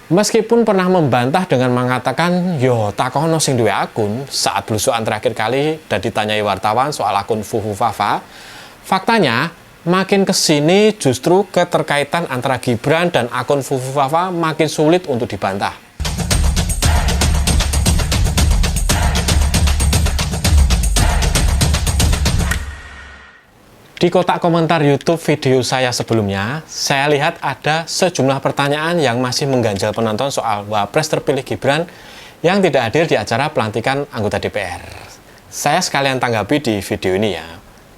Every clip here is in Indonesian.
Meskipun pernah membantah dengan mengatakan yo takono sing duwe akun saat belusukan terakhir kali dan ditanyai wartawan soal akun Fufu Fafa, faktanya makin kesini justru keterkaitan antara Gibran dan akun Fufu Fafa makin sulit untuk dibantah. Di kotak komentar YouTube video saya sebelumnya, saya lihat ada sejumlah pertanyaan yang masih mengganjal penonton soal Wapres terpilih Gibran yang tidak hadir di acara pelantikan anggota DPR. Saya sekalian tanggapi di video ini ya,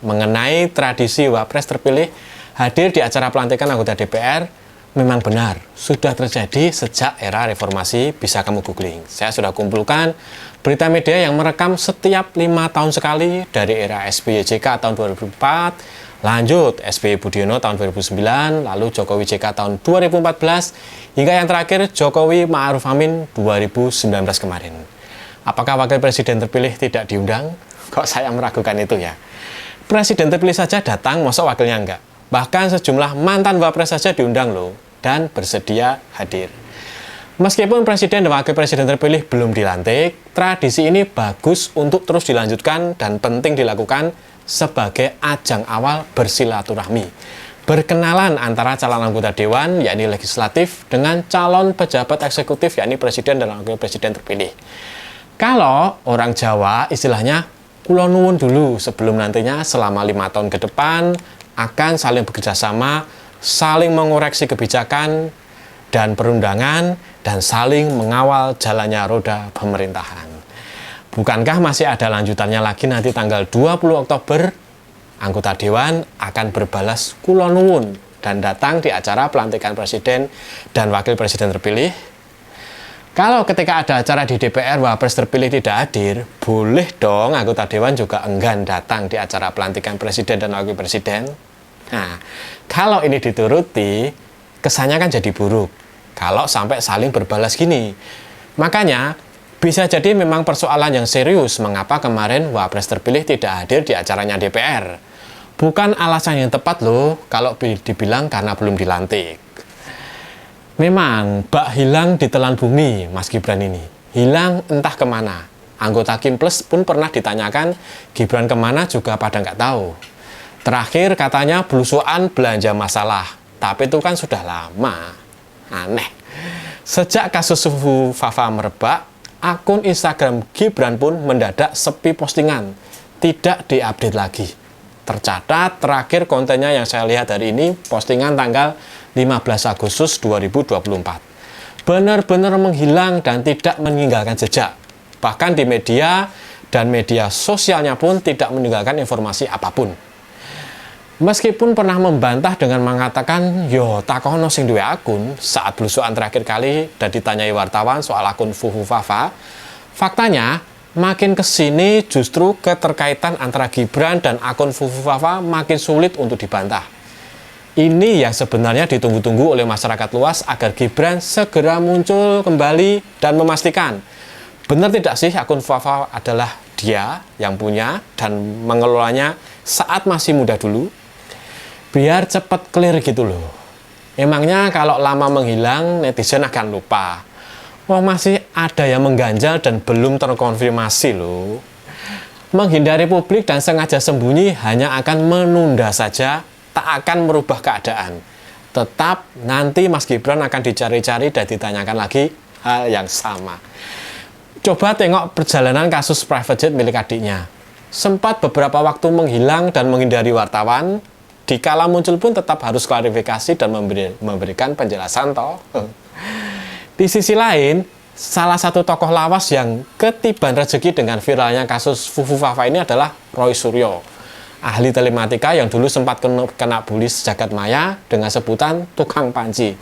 mengenai tradisi Wapres terpilih hadir di acara pelantikan anggota DPR, memang benar, sudah terjadi sejak era reformasi, bisa kamu googling. Saya sudah kumpulkan berita media yang merekam setiap 5 tahun sekali dari era SBY JK tahun 2004, lanjut SBY Budiono tahun 2009, lalu Jokowi JK tahun 2014, hingga yang terakhir Jokowi Ma'ruf Amin 2019 kemarin. Apakah wakil presiden terpilih tidak diundang? Kok saya meragukan itu ya? Presiden terpilih saja datang, masa wakilnya enggak? Bahkan sejumlah mantan wapres saja diundang loh, dan bersedia hadir. Meskipun presiden dan wakil presiden terpilih belum dilantik, tradisi ini bagus untuk terus dilanjutkan dan penting dilakukan sebagai ajang awal bersilaturahmi. Berkenalan antara calon anggota dewan, yakni legislatif, dengan calon pejabat eksekutif, yakni presiden dan wakil presiden terpilih. Kalau orang Jawa istilahnya kula nuwun dulu sebelum nantinya selama 5 tahun ke depan akan saling bekerjasama, saling mengoreksi kebijakan dan perundangan, dan saling mengawal jalannya roda pemerintahan. Bukankah masih ada lanjutannya lagi nanti tanggal 20 Oktober, anggota Dewan akan berbalas kula nuwun dan datang di acara pelantikan Presiden dan Wakil Presiden terpilih? Kalau ketika ada acara di DPR Wapres terpilih tidak hadir, boleh dong anggota Dewan juga enggan datang di acara pelantikan Presiden dan Wakil Presiden? Nah, kalau ini dituruti, kesannya kan jadi buruk. Kalau sampai saling berbalas gini. Makanya, bisa jadi memang persoalan yang serius mengapa kemarin Wapres terpilih tidak hadir di acaranya DPR. Bukan alasan yang tepat loh kalau dibilang karena belum dilantik. Memang, bak hilang di telan bumi Mas Gibran ini. Hilang entah kemana. Anggota Kim Plus pun pernah ditanyakan Gibran kemana juga pada nggak tahu. Terakhir katanya belusuan belanja masalah. Tapi itu kan sudah lama. Aneh. Sejak kasus Fufu Fafa merebak, akun Instagram Gibran pun mendadak sepi postingan. Tidak diupdate lagi. Tercatat terakhir kontennya yang saya lihat hari ini postingan tanggal 15 Agustus 2024. Benar-benar menghilang dan tidak meninggalkan jejak. Bahkan di media dan media sosialnya pun tidak meninggalkan informasi apapun. Meskipun pernah membantah dengan mengatakan yo takono sing duwe akun saat belusukan terakhir kali dan ditanyai wartawan soal akun Fufu Fafa, faktanya makin kesini justru keterkaitan antara Gibran dan akun Fufu Fafa makin sulit untuk dibantah. Ini yang sebenarnya ditunggu-tunggu oleh masyarakat luas agar Gibran segera muncul kembali dan memastikan benar tidak sih akun Fafa adalah dia yang punya dan mengelolanya saat masih muda dulu. Biar cepat clear gitu loh. Emangnya kalau lama menghilang netizen akan lupa. Wah, masih ada yang mengganjal dan belum terkonfirmasi loh. Menghindari publik dan sengaja sembunyi hanya akan menunda saja, tak akan merubah keadaan. Tetap nanti Mas Gibran akan dicari-cari dan ditanyakan lagi hal yang sama. Coba tengok perjalanan kasus private jet milik adiknya. Sempat beberapa waktu menghilang dan menghindari wartawan, dikala muncul pun tetap harus klarifikasi dan memberikan penjelasan toh. Di sisi lain, salah satu tokoh lawas yang ketiban rezeki dengan viralnya kasus Fufu Fafa ini adalah Roy Suryo, ahli telematika yang dulu sempat kena bully sejagat maya dengan sebutan tukang panci.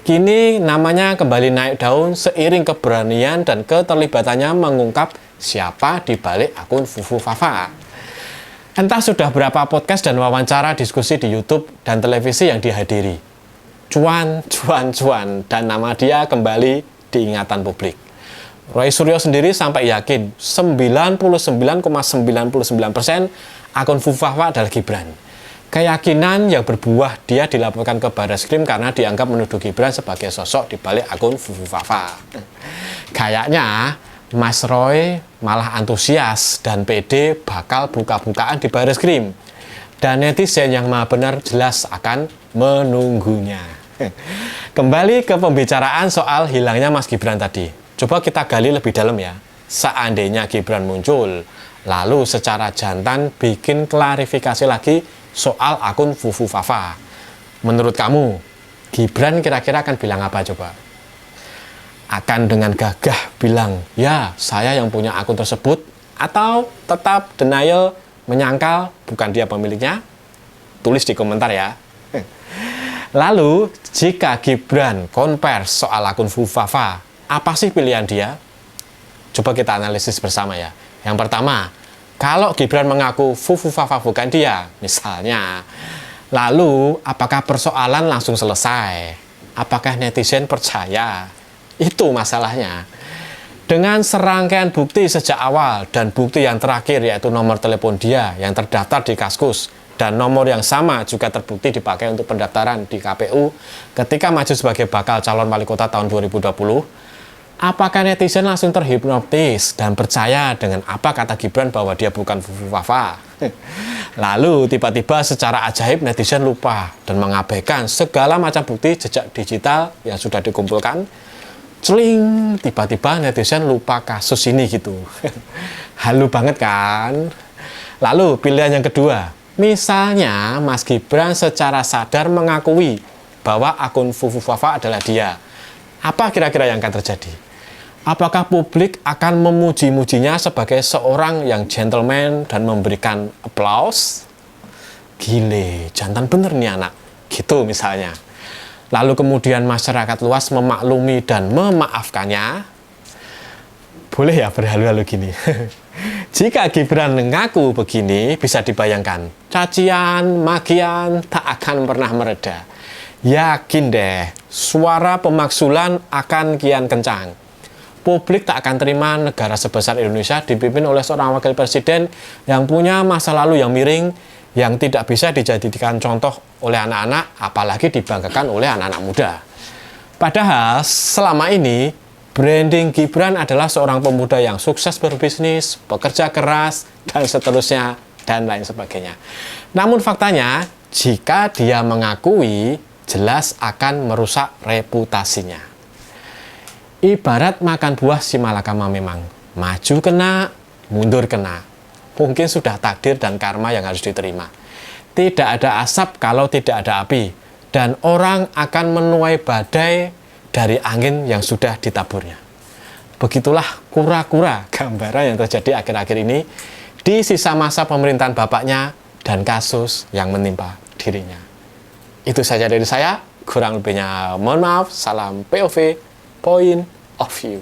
Kini namanya kembali naik daun seiring keberanian dan keterlibatannya mengungkap siapa di balik akun Fufu Fafa. Entah sudah berapa podcast dan wawancara diskusi di YouTube dan televisi yang dihadiri. Cuan, dan nama dia kembali diingatan publik. Roy Suryo sendiri sampai yakin 99,99% akun Fufu Fafa adalah Gibran. Keyakinan yang berbuah dia dilaporkan ke Barreskrim karena dianggap menuduh Gibran sebagai sosok di balik akun Fufufafa. Kayaknya Mas Roy malah antusias dan pede bakal buka-bukaan di Barreskrim. Dan netizen yang maha benar jelas akan menunggunya. Kembali ke pembicaraan soal hilangnya Mas Gibran tadi. Coba kita gali lebih dalam ya. Seandainya Gibran muncul, lalu secara jantan bikin klarifikasi lagi soal akun Fufufafa. Menurut kamu, Gibran kira-kira akan bilang apa coba? Akan dengan gagah bilang, ya saya yang punya akun tersebut, atau tetap denial, menyangkal bukan dia pemiliknya? Tulis di komentar ya. Lalu, jika Gibran konvers soal akun Fufufafa, apa sih pilihan dia? Coba kita analisis bersama ya. Yang pertama, kalau Gibran mengaku Fufufafa bukan dia, misalnya, lalu apakah persoalan langsung selesai? Apakah netizen percaya? Itu masalahnya. Dengan serangkaian bukti sejak awal dan bukti yang terakhir yaitu nomor telepon dia yang terdaftar di Kaskus dan nomor yang sama juga terbukti dipakai untuk pendaftaran di KPU ketika maju sebagai bakal calon wali kota tahun 2020, apakah netizen langsung terhipnotis dan percaya dengan apa kata Gibran bahwa dia bukan Fufufafa? Lalu tiba-tiba secara ajaib netizen lupa dan mengabaikan segala macam bukti jejak digital yang sudah dikumpulkan. Celing, tiba-tiba netizen lupa kasus ini gitu. Halu banget kan? Lalu pilihan yang kedua, misalnya Mas Gibran secara sadar mengakui bahwa akun Fufufafa adalah dia. Apa kira-kira yang akan terjadi? Apakah publik akan memuji-mujinya sebagai seorang yang gentleman dan memberikan aplaus? Gile, jantan bener nih anak. Gitu misalnya. Lalu kemudian masyarakat luas memaklumi dan memaafkannya. Boleh ya berhalu-halu gini. Jika Gibran mengaku begini, bisa dibayangkan. Cacian, magian tak akan pernah mereda. Yakin deh, suara pemaksulan akan kian kencang. Publik tak akan terima negara sebesar Indonesia dipimpin oleh seorang wakil presiden yang punya masa lalu yang miring, yang tidak bisa dijadikan contoh oleh anak-anak, apalagi dibanggakan oleh anak-anak muda. Padahal selama ini, branding Gibran adalah seorang pemuda yang sukses berbisnis, bekerja keras, dan seterusnya, dan lain sebagainya. Namun faktanya, jika dia mengakui, jelas akan merusak reputasinya. Ibarat makan buah si malakama memang, maju kena, mundur kena. Mungkin sudah takdir dan karma yang harus diterima. Tidak ada asap kalau tidak ada api, dan orang akan menuai badai dari angin yang sudah ditaburnya. Begitulah kura-kura gambaran yang terjadi akhir-akhir ini di sisa masa pemerintahan bapaknya dan kasus yang menimpa dirinya. Itu saja dari saya, kurang lebihnya mohon maaf, salam POV, point of view.